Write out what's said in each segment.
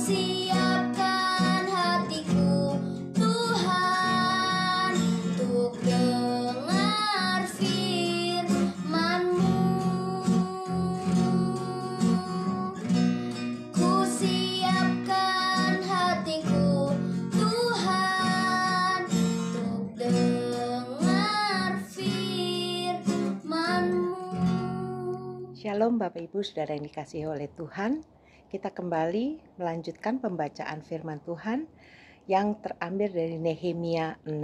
siapkan hatiku, Tuhan, untuk dengar firman-Mu. Ku siapkan hatiku, Tuhan, untuk dengar firman-Mu. Shalom Bapak Ibu Saudara yang dikasihi oleh Tuhan. Kita kembali melanjutkan pembacaan firman Tuhan yang terambil dari Nehemia 6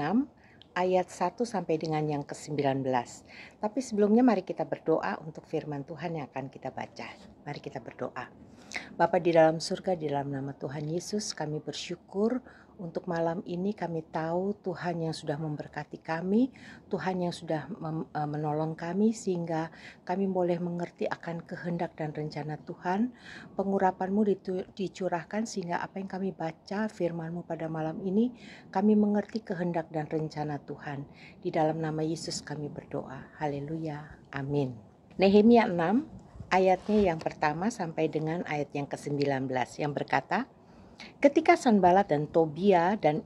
ayat 1 sampai dengan yang ke-19. Tapi sebelumnya mari kita berdoa untuk firman Tuhan yang akan kita baca. Mari kita berdoa. Bapa di dalam surga, di dalam nama Tuhan Yesus, kami bersyukur untuk malam ini. Kami tahu Tuhan yang sudah memberkati kami, Tuhan yang sudah menolong kami sehingga kami boleh mengerti akan kehendak dan rencana Tuhan. Pengurapan-Mu dicurahkan sehingga apa yang kami baca firman-Mu pada malam ini, kami mengerti kehendak dan rencana Tuhan. Di dalam nama Yesus kami berdoa. Haleluya. Amin. Nehemia 6 ayatnya yang pertama sampai dengan ayat yang ke-19 yang berkata, ketika Sanbalat dan Tobia dan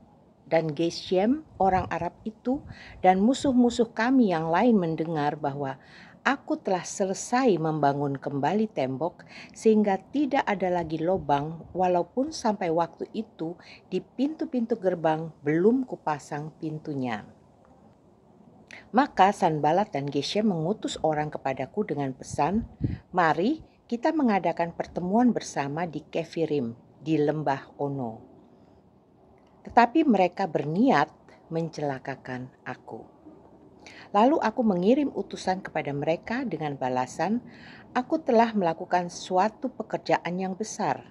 Geshem orang Arab itu dan musuh-musuh kami yang lain mendengar bahwa aku telah selesai membangun kembali tembok sehingga tidak ada lagi lubang, walaupun sampai waktu itu di pintu-pintu gerbang belum kupasang pintunya. Maka Sanbalat dan Geshem mengutus orang kepadaku dengan pesan, mari kita mengadakan pertemuan bersama di Kefirim, di lembah Ono. Tetapi mereka berniat mencelakakan aku. Lalu aku mengirim utusan kepada mereka dengan balasan, aku telah melakukan suatu pekerjaan yang besar.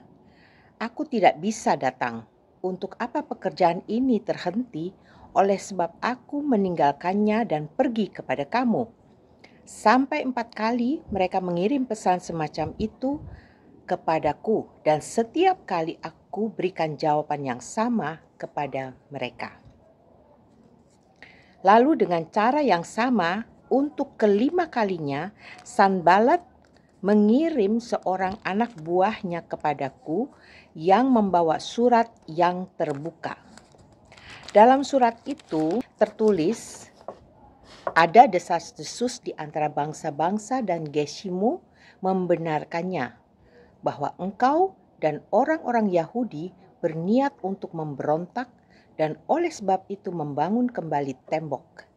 Aku tidak bisa datang. Untuk apa pekerjaan ini terhenti? Oleh sebab aku meninggalkannya dan pergi kepada kamu. Sampai 4 kali mereka mengirim pesan semacam itu kepadaku, dan setiap kali aku berikan jawaban yang sama kepada mereka. Lalu dengan cara yang sama, untuk kelima kalinya, Sanbalat mengirim seorang anak buahnya kepadaku yang membawa surat yang terbuka. Dalam surat itu tertulis, ada desas-desus di antara bangsa-bangsa dan Geshimu membenarkannya bahwa engkau dan orang-orang Yahudi berniat untuk memberontak dan oleh sebab itu membangun kembali tembok.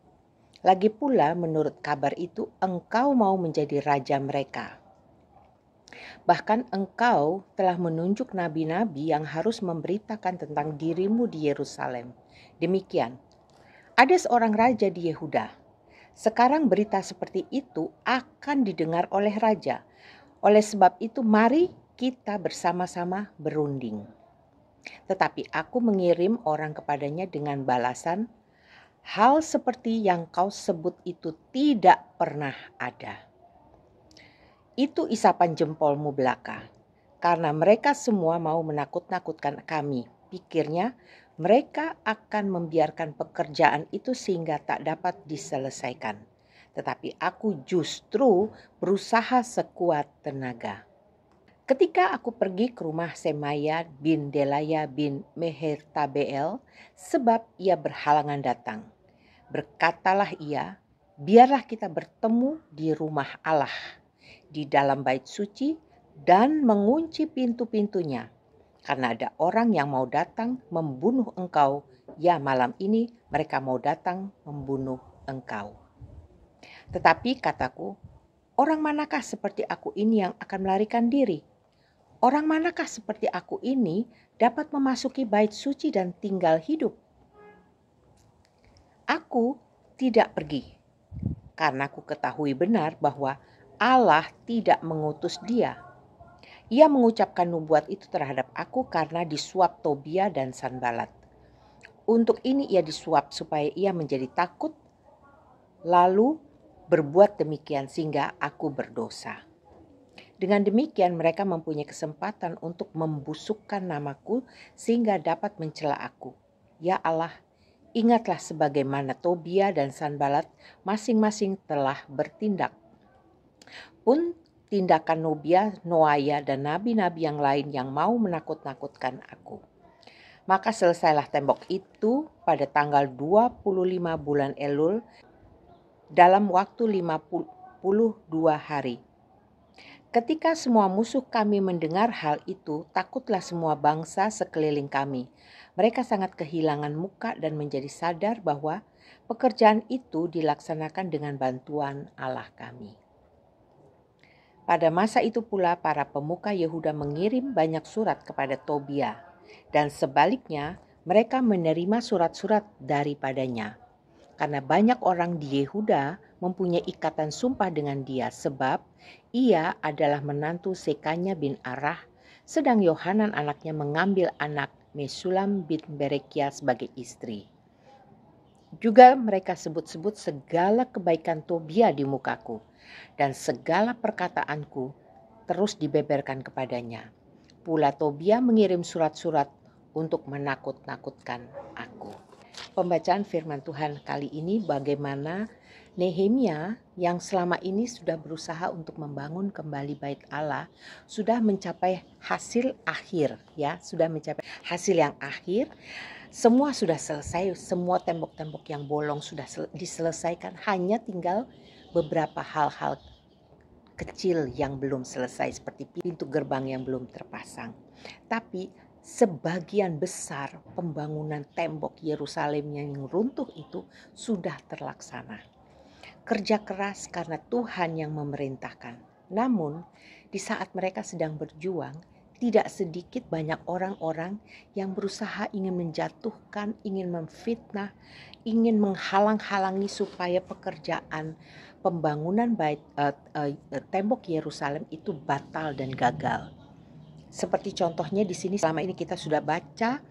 Lagi pula menurut kabar itu engkau mau menjadi raja mereka. Bahkan engkau telah menunjuk nabi-nabi yang harus memberitakan tentang dirimu di Yerusalem. Demikian, ada seorang raja di Yehuda. Sekarang berita seperti itu akan didengar oleh raja. Oleh sebab itu mari kita bersama-sama berunding. Tetapi aku mengirim orang kepadanya dengan balasan, hal seperti yang kau sebut itu tidak pernah ada. Itu isapan jempolmu belaka, karena mereka semua mau menakut-nakutkan kami. Pikirnya, mereka akan membiarkan pekerjaan itu sehingga tak dapat diselesaikan. Tetapi aku justru berusaha sekuat tenaga. Ketika aku pergi ke rumah Semaya bin Delaya bin Mehetabeel, sebab ia berhalangan datang, berkatalah ia, biarlah kita bertemu di rumah Allah, di dalam bait suci, dan mengunci pintu-pintunya. Karena ada orang yang mau datang membunuh engkau, ya malam ini mereka mau datang membunuh engkau. Tetapi kataku, orang manakah seperti aku ini yang akan melarikan diri? Orang manakah seperti aku ini dapat memasuki bait suci dan tinggal hidup? Aku tidak pergi, karena aku ketahui benar bahwa Allah tidak mengutus dia. Ia mengucapkan nubuat itu terhadap aku karena disuap Tobia dan Sanbalat. Untuk ini ia disuap supaya ia menjadi takut, lalu berbuat demikian sehingga aku berdosa. Dengan demikian mereka mempunyai kesempatan untuk membusukkan namaku sehingga dapat mencela aku. Ya Allah, ingatlah sebagaimana Tobia dan Sanbalat masing-masing telah bertindak. Pun tindakan Noaya dan nabi-nabi yang lain yang mau menakut-nakutkan aku. Maka selesailah tembok itu pada tanggal 25 bulan Elul dalam waktu 52 hari. Ketika semua musuh kami mendengar hal itu, takutlah semua bangsa sekeliling kami. Mereka sangat kehilangan muka dan menjadi sadar bahwa pekerjaan itu dilaksanakan dengan bantuan Allah kami. Pada masa itu pula para pemuka Yehuda mengirim banyak surat kepada Tobia, dan sebaliknya mereka menerima surat-surat daripadanya. Karena banyak orang di Yehuda mempunyai ikatan sumpah dengan dia, sebab ia adalah menantu Sekanya bin Arah, sedang Yohanan anaknya mengambil anak Mesulam bin Berekia sebagai istri. Juga mereka sebut-sebut segala kebaikan Tobia di mukaku, dan segala perkataanku terus dibeberkan kepadanya. Pula Tobia mengirim surat-surat untuk menakut-nakutkan aku. Pembacaan firman Tuhan kali ini bagaimana Nehemia yang selama ini sudah berusaha untuk membangun kembali bait Allah sudah mencapai hasil akhir, ya, sudah mencapai hasil yang akhir. Semua sudah selesai, semua tembok-tembok yang bolong sudah diselesaikan, hanya tinggal beberapa hal-hal kecil yang belum selesai seperti pintu gerbang yang belum terpasang. Tapi sebagian besar pembangunan tembok Yerusalem yang runtuh itu sudah terlaksana. Kerja keras karena Tuhan yang memerintahkan. Namun di saat mereka sedang berjuang, tidak sedikit banyak orang-orang yang berusaha ingin menjatuhkan, ingin memfitnah, ingin menghalang-halangi supaya pekerjaan pembangunan tembok Yerusalem itu batal dan gagal. Seperti contohnya di sini selama ini kita sudah baca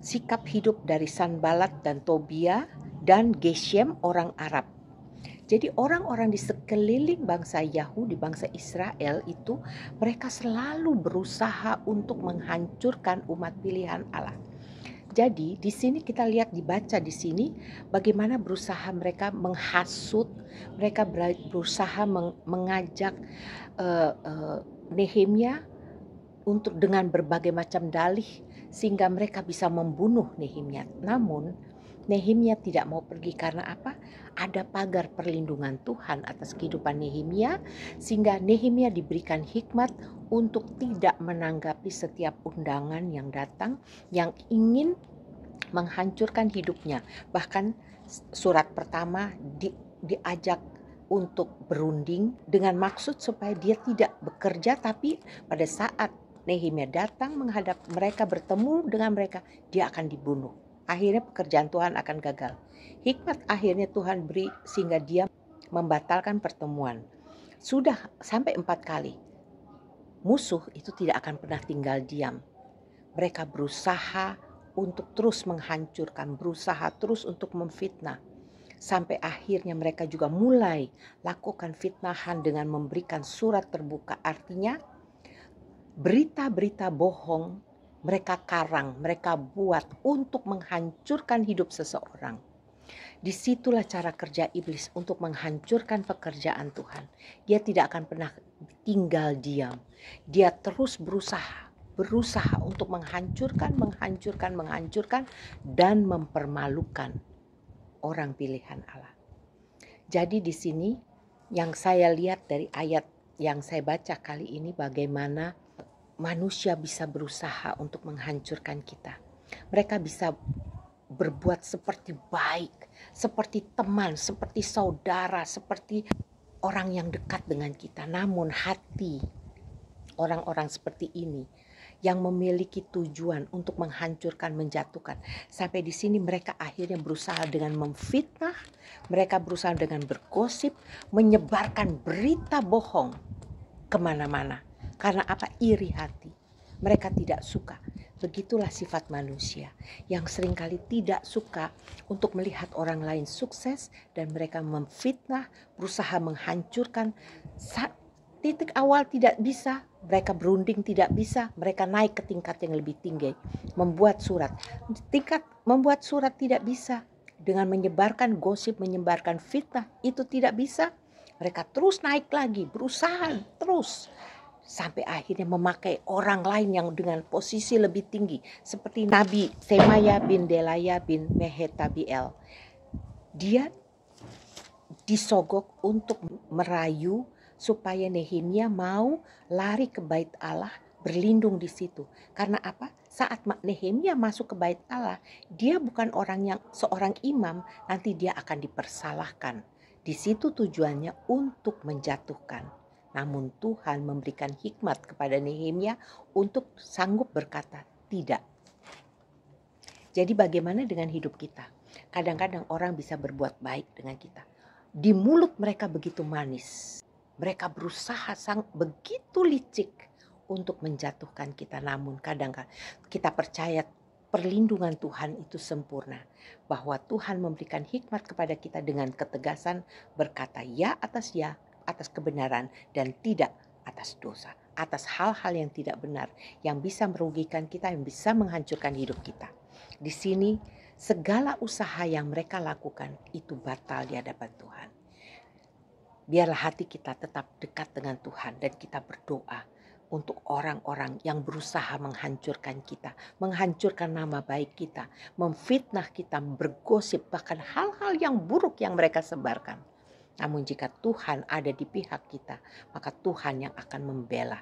sikap hidup dari Sanbalat dan Tobia dan Geshem orang Arab. Jadi orang-orang di sekeliling bangsa Yahudi, bangsa Israel itu mereka selalu berusaha untuk menghancurkan umat pilihan Allah. Jadi di sini kita lihat dibaca di sini bagaimana berusaha mereka menghasut, mereka berusaha mengajak Nehemia untuk dengan berbagai macam dalih sehingga mereka bisa membunuh Nehemia. Namun Nehemia tidak mau pergi karena apa? Ada pagar perlindungan Tuhan atas kehidupan Nehemia sehingga Nehemia diberikan hikmat untuk tidak menanggapi setiap undangan yang datang yang ingin menghancurkan hidupnya. Bahkan surat pertama diajak untuk berunding dengan maksud supaya dia tidak bekerja, tapi pada saat Nehemia datang menghadap mereka, bertemu dengan mereka, dia akan dibunuh. Akhirnya pekerjaan Tuhan akan gagal. Hikmat akhirnya Tuhan beri sehingga dia membatalkan pertemuan. Sudah sampai 4 kali. Musuh itu tidak akan pernah tinggal diam. Mereka berusaha untuk terus menghancurkan, berusaha terus untuk memfitnah. Sampai akhirnya mereka juga mulai lakukan fitnahan dengan memberikan surat terbuka. Artinya berita-berita bohong mereka karang, mereka buat untuk menghancurkan hidup seseorang. Disitulah cara kerja iblis untuk menghancurkan pekerjaan Tuhan. Dia tidak akan pernah tinggal diam. Dia terus berusaha untuk menghancurkan dan mempermalukan orang pilihan Allah. Jadi di sini yang saya lihat dari ayat yang saya baca kali ini bagaimana manusia bisa berusaha untuk menghancurkan kita. Mereka bisa berbuat seperti baik, seperti teman, seperti saudara, seperti orang yang dekat dengan kita. Namun hati orang-orang seperti ini yang memiliki tujuan untuk menghancurkan, menjatuhkan. Sampai di sini mereka akhirnya berusaha dengan memfitnah, mereka berusaha dengan bergosip, menyebarkan berita bohong kemana-mana. Karena apa? Iri hati. Mereka tidak suka. Begitulah sifat manusia yang seringkali tidak suka untuk melihat orang lain sukses dan mereka memfitnah, berusaha menghancurkan. Titik awal tidak bisa, mereka berunding tidak bisa, mereka naik ke tingkat yang lebih tinggi, membuat surat. Membuat surat tidak bisa, dengan menyebarkan gosip, menyebarkan fitnah itu tidak bisa. Mereka terus naik lagi, berusaha terus. Sampai akhirnya memakai orang lain yang dengan posisi lebih tinggi. Seperti Nabi Semaya bin Delaya bin Mehetabiel. Dia disogok untuk merayu supaya Nehemia mau lari ke bait Allah, berlindung di situ. Karena apa? Saat Nehemia masuk ke bait Allah, dia bukan seorang imam, nanti dia akan dipersalahkan. Di situ tujuannya untuk menjatuhkan. Namun Tuhan memberikan hikmat kepada Nehemia untuk sanggup berkata tidak. Jadi bagaimana dengan hidup kita? Kadang-kadang orang bisa berbuat baik dengan kita. Di mulut mereka begitu manis. Mereka berusaha begitu licik untuk menjatuhkan kita. Namun kadang-kadang kita percaya perlindungan Tuhan itu sempurna. Bahwa Tuhan memberikan hikmat kepada kita dengan ketegasan berkata ya, atas kebenaran dan tidak atas dosa. Atas hal-hal yang tidak benar, yang bisa merugikan kita, yang bisa menghancurkan hidup kita. Di sini segala usaha yang mereka lakukan itu batal di hadapan Tuhan. Biarlah hati kita tetap dekat dengan Tuhan dan kita berdoa untuk orang-orang yang berusaha menghancurkan kita, menghancurkan nama baik kita, memfitnah kita, bergosip, bahkan hal-hal yang buruk yang mereka sebarkan. Namun jika Tuhan ada di pihak kita, maka Tuhan yang akan membela.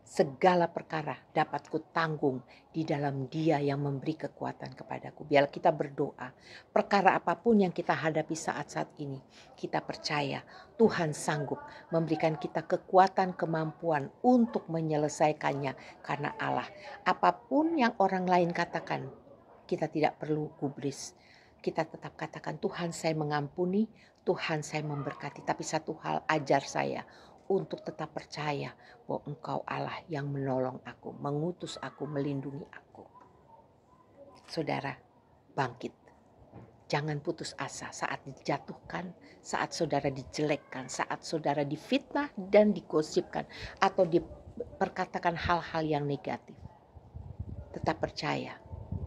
Segala perkara dapat kutanggung di dalam Dia yang memberi kekuatan kepadaku. Biar kita berdoa, perkara apapun yang kita hadapi saat-saat ini, kita percaya Tuhan sanggup memberikan kita kekuatan, kemampuan untuk menyelesaikannya. Karena Allah, apapun yang orang lain katakan, kita tidak perlu gubris. Kita tetap katakan, Tuhan saya mengampuni, Tuhan saya memberkati. Tapi satu hal, ajar saya untuk tetap percaya bahwa Engkau Allah yang menolong aku, mengutus aku, melindungi aku. Saudara, bangkit. Jangan putus asa saat dijatuhkan, saat saudara dijelekkan, saat saudara difitnah dan digosipkan atau diperkatakan hal-hal yang negatif. Tetap percaya,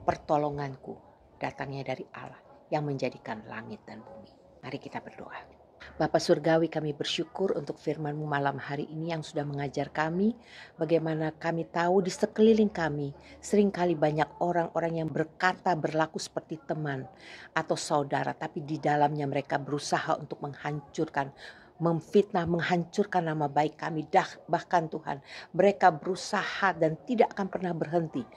pertolonganku datangnya dari Allah yang menjadikan langit dan bumi. Mari kita berdoa. Bapa Surgawi, kami bersyukur untuk firman-Mu malam hari ini yang sudah mengajar kami bagaimana kami tahu di sekeliling kami seringkali banyak orang-orang yang berkata berlaku seperti teman atau saudara, tapi di dalamnya mereka berusaha untuk menghancurkan, memfitnah, menghancurkan nama baik kami. Bahkan Tuhan, mereka berusaha dan tidak akan pernah berhenti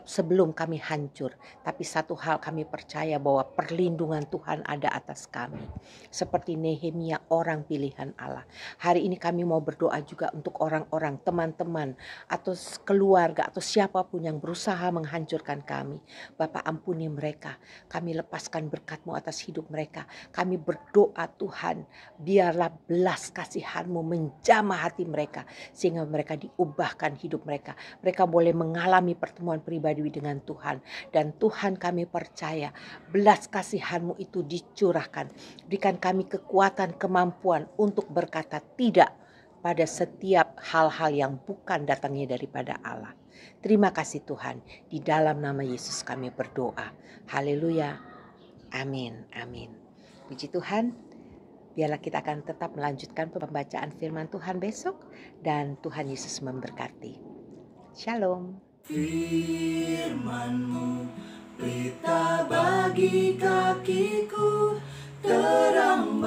sebelum kami hancur. Tapi satu hal kami percaya bahwa perlindungan Tuhan ada atas kami. Seperti Nehemia, orang pilihan Allah. Hari ini kami mau berdoa juga untuk orang-orang, teman-teman atau keluarga atau siapapun yang berusaha menghancurkan kami. Bapa, ampuni mereka. Kami lepaskan berkat-Mu atas hidup mereka. Kami berdoa Tuhan, biarlah belas kasihan-Mu menjamah hati mereka sehingga mereka diubahkan hidup mereka. Mereka boleh mengalami pertemuan pribadi dengan Tuhan. Dan Tuhan, kami percaya belas kasihan-Mu itu dicurahkan. Berikan kami kekuatan, kemampuan untuk berkata tidak pada setiap hal-hal yang bukan datangnya daripada Allah. Terima kasih Tuhan. Di dalam nama Yesus kami berdoa. Haleluya. Amin. Amin. Puji Tuhan. Biarlah kita akan tetap melanjutkan pembacaan firman Tuhan besok. Dan Tuhan Yesus memberkati. Shalom. Firman-Mu berita bagi kakiku, terang